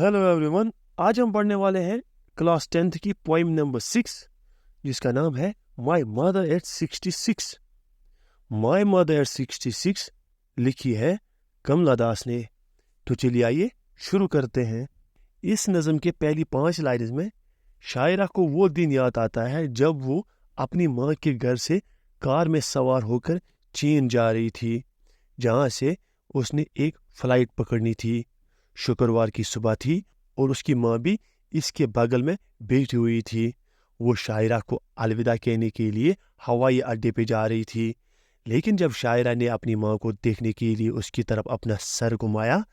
Hello everyone, आज हम पढ़ने वाले हैं क्लास 10th की पोइम नंबर 6 जिसका नाम है my mother eight 66। My mother eight 66 लिखी है कमला दास ने। तो चलिए आइए शुरू करते हैं। इस नज़म के पहली 5 लाइन्स में शायरा को वो दिन याद आता है जब वो अपनी माँ के घर से कार में सवार होकर चीन जा रही थी, जहाँ से उसने एक फ़्लाइट पकड़नी थी। शुक्रवार की सुबह थी और उसकी माँ भी इसके बगल में बैठी हुई थी। वो शायरा को अलविदा कहने के लिए हवाई अड्डे पे जा रही थी, लेकिन जब शायरा ने अपनी माँ को देखने के लिए उसकी तरफ अपना सर घुमाया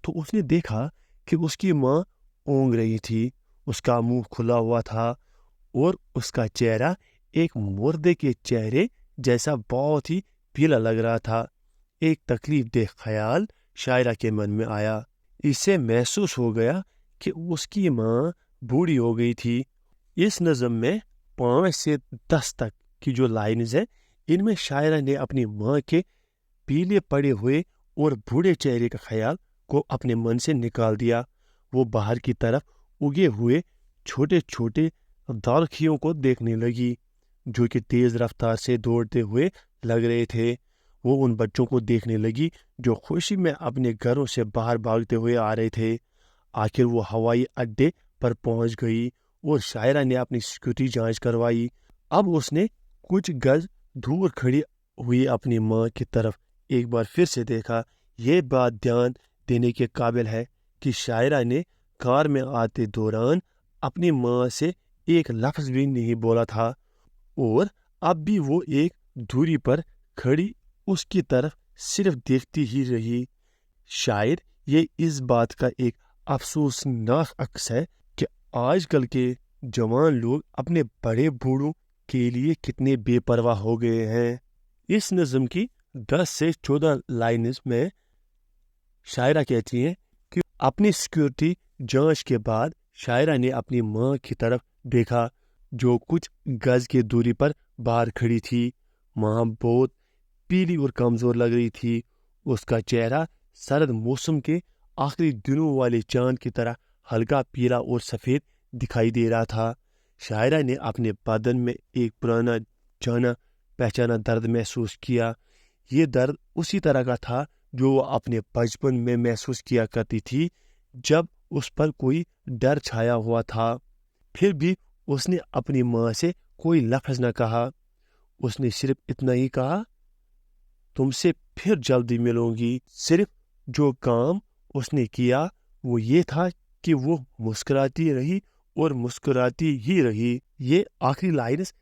तो उसने देखा कि उसकी माँ ऊँघ रही थी। उसका मुंह खुला हुआ था और उसका चेहरा एक मुर्दे के चेहरे जैसा बहुत ही पीला लग रहा था। एक तकलीफदेह ख्याल शायरा के मन में आया। इसे महसूस हो गया कि उसकी माँ बूढ़ी हो गई थी। इस नज़म में 5 से 10 तक की जो लाइन्स है, इनमें शायरा ने अपनी माँ के पीले पड़े हुए और बूढ़े चेहरे का ख्याल को अपने मन से निकाल दिया। वो बाहर की तरफ उगे हुए छोटे छोटे दालखियों को देखने लगी जो कि तेज़ रफ्तार से दौड़ते हुए लग रहे थे। वो उन बच्चों को देखने लगी जो खुशी में अपने घरों से बाहर भागते हुए आ रहे थे। आखिर वो हवाई अड्डे पर पहुंच गई और शायरा ने अपनी सिक्योरिटी जांच करवाई। अब उसने कुछ गज दूर खड़ी हुई अपनी माँ की तरफ एक बार फिर से देखा। ये बात ध्यान देने के काबिल है कि शायरा ने कार में आते दौरान अपनी माँ से एक लफ्ज़ भी नहीं बोला था और अब भी वो एक दूरी पर खड़ी उसकी तरफ सिर्फ देखती ही रही। शायद ये इस बात का एक अफसोसनाक अक्स है कि आजकल के जवान लोग अपने बड़े बूढ़ों के लिए कितने बेपरवाह हो गए हैं। इस नज़म की 10 से 14 लाइन्स में शायरा कहती हैं कि अपनी सिक्योरिटी जांच के बाद शायरा ने अपनी माँ की तरफ देखा जो कुछ गज की दूरी पर बाहर खड़ी थी। माँ बहुत पीली और कमज़ोर लग रही थी। उसका चेहरा सर्द मौसम के आखिरी दिनों वाले चांद की तरह हल्का पीला और सफ़ेद दिखाई दे रहा था। शायरा ने अपने बदन में एक पुराना जाना पहचाना दर्द महसूस किया। ये दर्द उसी तरह का था जो वो अपने बचपन में महसूस किया करती थी जब उस पर कोई डर छाया हुआ था। फिर भी उसने अपनी माँ से कोई लफ्ज़ न कहा। उसने सिर्फ इतना ही कहा, तुमसे फिर जल्दी मिलूंगी। सिर्फ जो काम उसने किया वो ये था कि वो मुस्कुराती रही और मुस्कुराती ही रही। ये आखिरी लाइन्स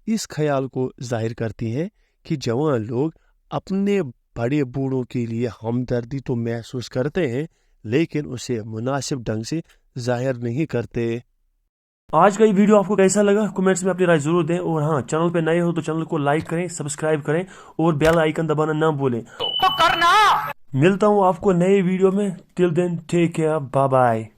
इस ख्याल को जाहिर करती हैं कि जवान लोग अपने बड़े बूढ़ों के लिए हमदर्दी तो महसूस करते हैं लेकिन उसे मुनासिब ढंग से जाहिर नहीं करते। आज का ये वीडियो आपको कैसा लगा कमेंट्स में अपनी राय जरूर दें और हाँ, चैनल पे नए हो तो चैनल को लाइक करें, सब्सक्राइब करें और बेल आइकन दबाना ना भूलें। तो करना। मिलता हूँ आपको नए वीडियो में। Till then take care, bye bye.